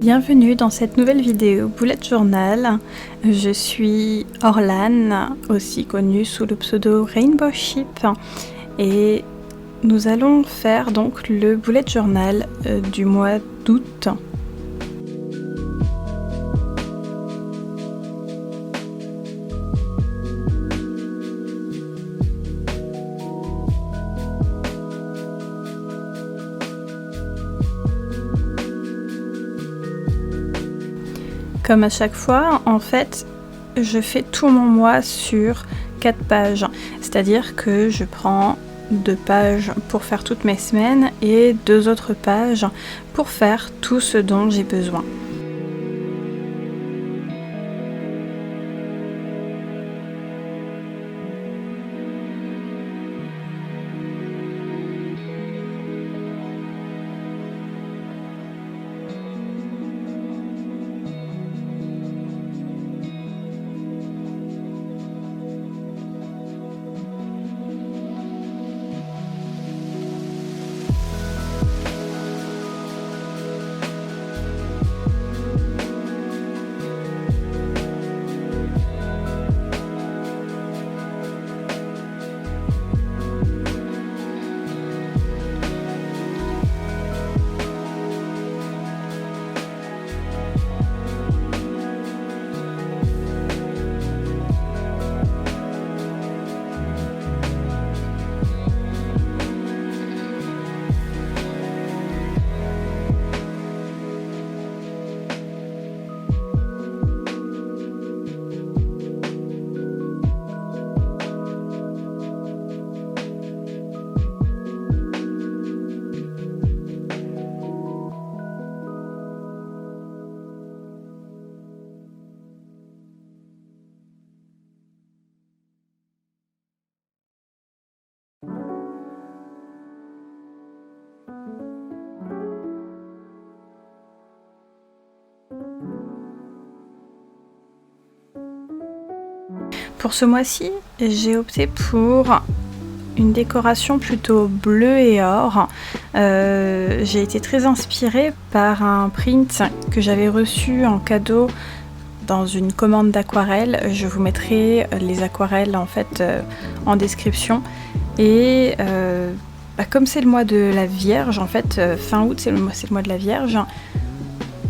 Bienvenue dans cette nouvelle vidéo Bullet Journal. Je suis Orlan, aussi connue sous le pseudo Rainbow Sheep, et nous allons faire donc le Bullet Journal du mois d'août. Comme à chaque fois, en fait, je fais tout mon mois sur 4 pages. C'est-à-dire que je prends 2 pages pour faire toutes mes semaines et 2 autres pages pour faire tout ce dont j'ai besoin. Pour ce mois-ci, j'ai opté pour une décoration plutôt bleu et or. J'ai été très inspirée par un print que j'avais reçu en cadeau dans une commande d'aquarelle. Je vous mettrai les aquarelles en fait en description. Et comme c'est le mois de la Vierge, en fait fin août c'est le mois de la Vierge,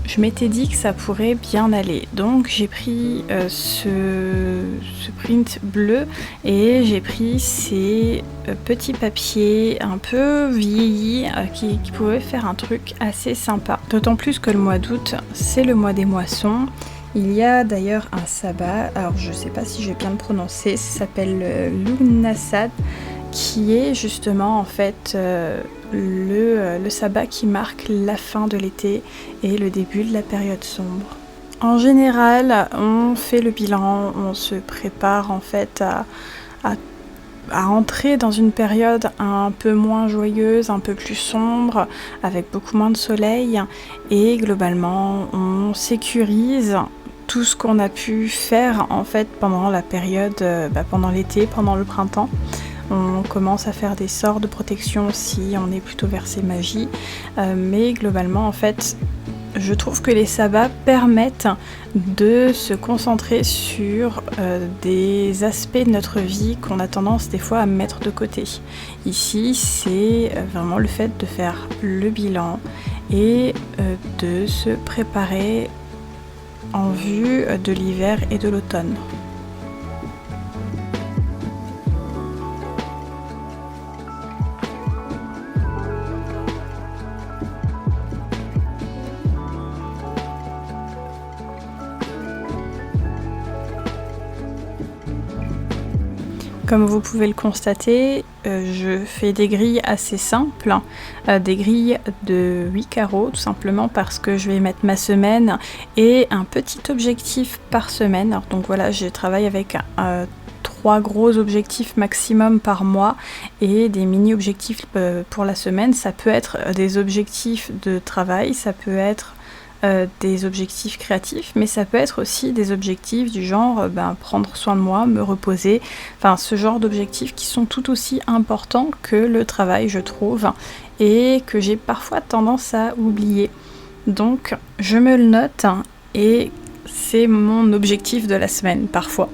je m'étais dit que ça pourrait bien aller. Donc j'ai pris ce print bleu et j'ai pris ces petits papiers un peu vieillis qui pouvaient faire un truc assez sympa. D'autant plus que le mois d'août, c'est le mois des moissons. Il y a d'ailleurs un sabbat, alors je sais pas si je vais bien le prononcer, ça s'appelle Lughnasadh, qui est justement en fait le sabbat qui marque la fin de l'été et le début de la période sombre. En général, on fait le bilan, on se prépare en fait à entrer dans une période un peu moins joyeuse, un peu plus sombre, avec beaucoup moins de soleil, et globalement on sécurise tout ce qu'on a pu faire en fait pendant la période, pendant l'été, pendant le printemps. On commence à faire des sorts de protection si on est plutôt versé magie, mais globalement en fait je trouve que les sabbats permettent de se concentrer sur des aspects de notre vie qu'on a tendance des fois à mettre de côté. Ici c'est vraiment le fait de faire le bilan et de se préparer en vue de l'hiver et de l'automne. Comme vous pouvez le constater, je fais des grilles assez simples, des grilles de 8 carreaux, tout simplement parce que je vais mettre ma semaine et un petit objectif par semaine. Alors, donc voilà, je travaille avec 3 gros objectifs maximum par mois et des mini-objectifs pour la semaine. Ça peut être des objectifs de travail, ça peut être des objectifs créatifs, mais ça peut être aussi des objectifs du genre, prendre soin de moi, me reposer, enfin ce genre d'objectifs qui sont tout aussi importants que le travail, je trouve, et que j'ai parfois tendance à oublier. Donc je me le note et c'est mon objectif de la semaine parfois.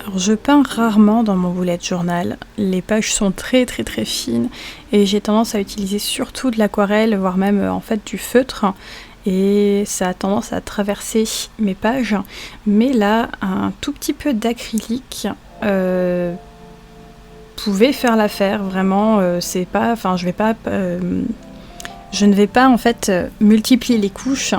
Alors je peins rarement dans mon bullet journal, les pages sont très très très fines et j'ai tendance à utiliser surtout de l'aquarelle, voire même en fait du feutre, et ça a tendance à traverser mes pages, mais là un tout petit peu d'acrylique pouvait faire l'affaire, vraiment, c'est pas, enfin je ne vais pas en fait multiplier les couches,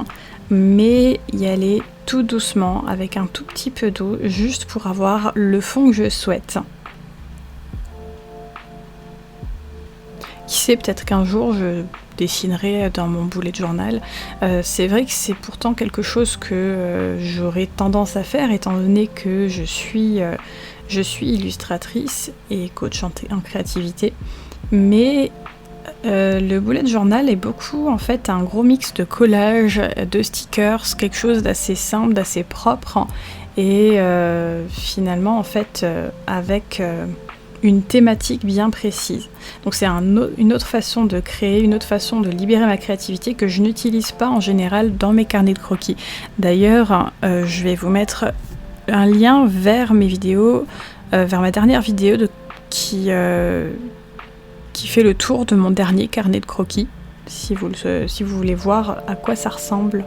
mais y aller tout doucement avec un tout petit peu d'eau juste pour avoir le fond que je souhaite. Qui sait, peut-être qu'un jour je dessinerai dans mon bullet journal. C'est vrai que c'est pourtant quelque chose que j'aurais tendance à faire étant donné que je suis illustratrice et coach en créativité, mais le bullet journal est beaucoup en fait un gros mix de collages, de stickers, quelque chose d'assez simple, d'assez propre, et finalement en fait avec une thématique bien précise. Donc c'est une autre façon de créer, une autre façon de libérer ma créativité que je n'utilise pas en général dans mes carnets de croquis. D'ailleurs, je vais vous mettre un lien vers mes vidéos, vers ma dernière vidéo qui fait le tour de mon dernier carnet de croquis, si vous voulez voir à quoi ça ressemble.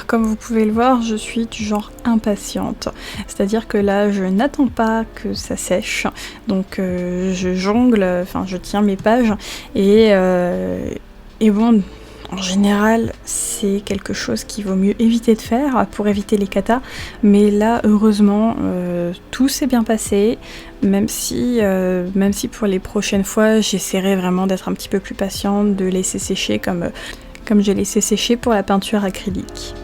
comme vous pouvez le voir, je suis du genre impatiente. C'est-à-dire que là, je n'attends pas que ça sèche. Donc je jongle, enfin je tiens mes pages et bon, en général, c'est quelque chose qu'il vaut mieux éviter de faire pour éviter les catas. Mais là, heureusement, tout s'est bien passé, même si pour les prochaines fois, j'essaierai vraiment d'être un petit peu plus patiente, de laisser sécher comme j'ai laissé sécher pour la peinture acrylique.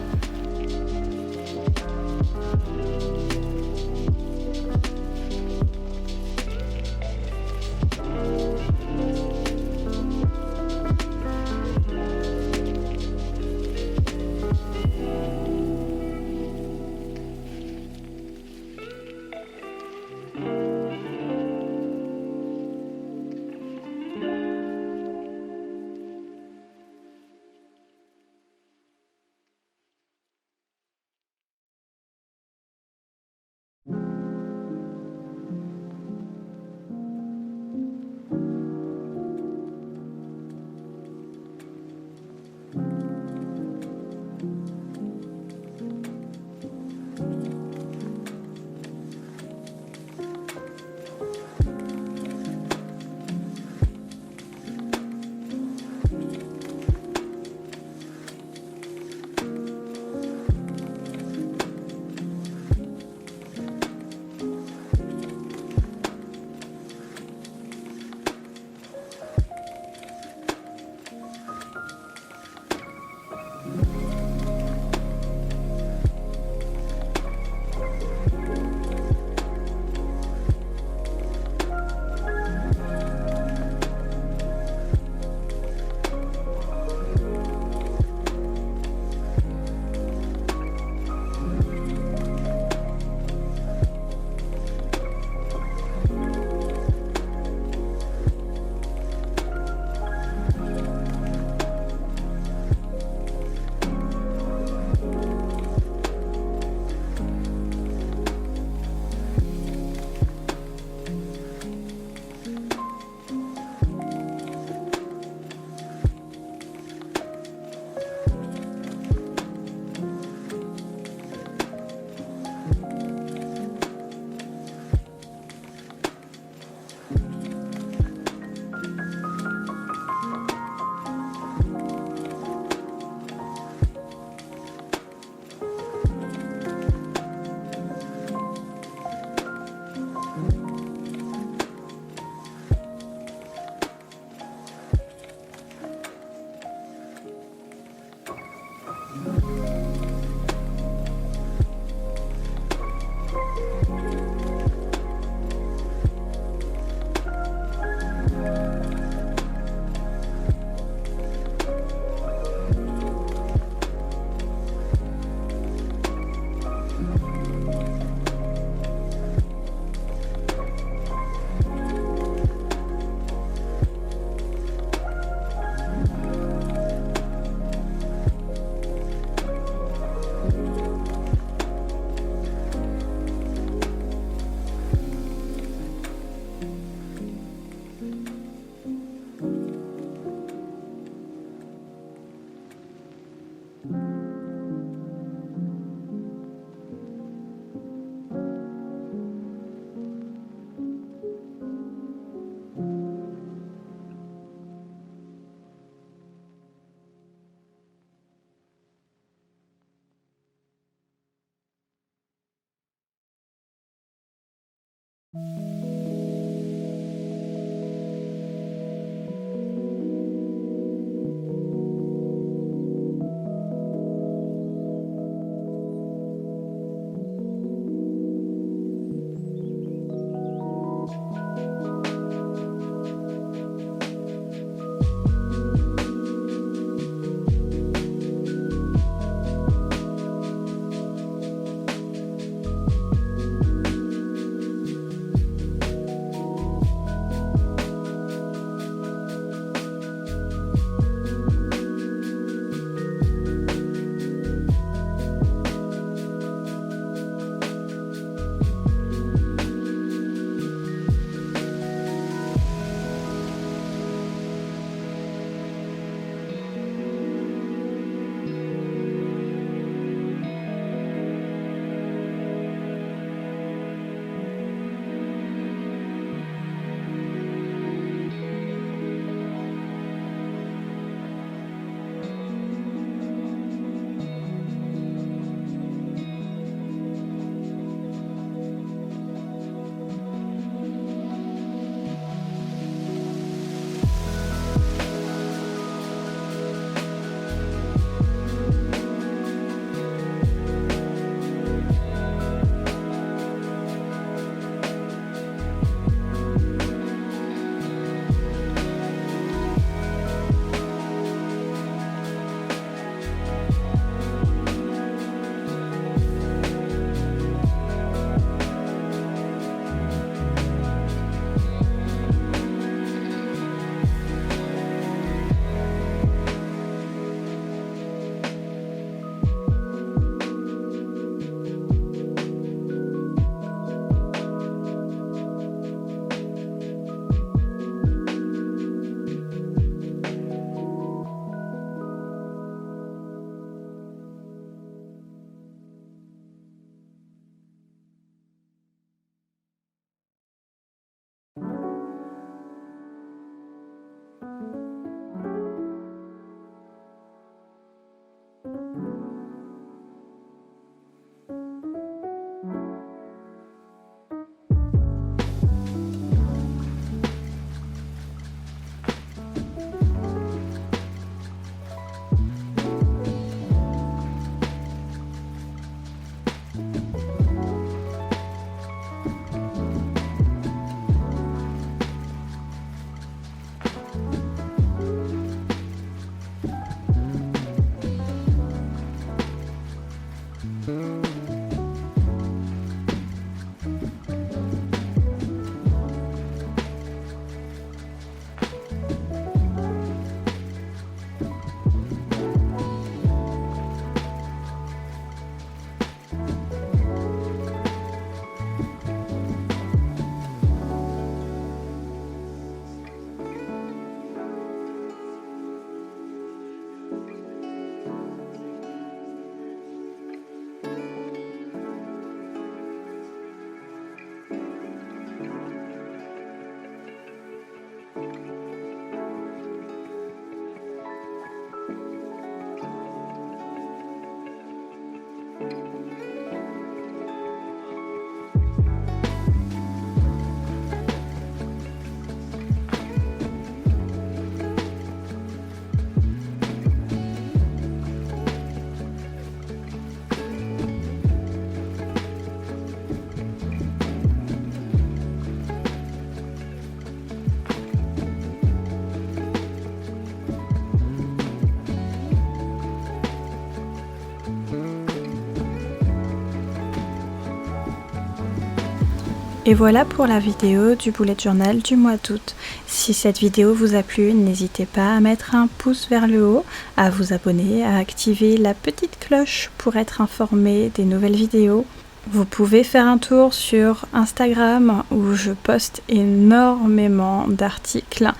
Et voilà pour la vidéo du bullet journal du mois d'août. Si cette vidéo vous a plu, n'hésitez pas à mettre un pouce vers le haut, à vous abonner, à activer la petite cloche pour être informé des nouvelles vidéos. Vous pouvez faire un tour sur Instagram où je poste énormément d'articles,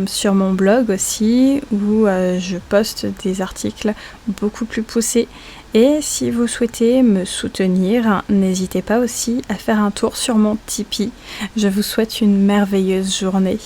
sur mon blog aussi où je poste des articles beaucoup plus poussés. Et si vous souhaitez me soutenir, n'hésitez pas aussi à faire un tour sur mon Tipeee. Je vous souhaite une merveilleuse journée.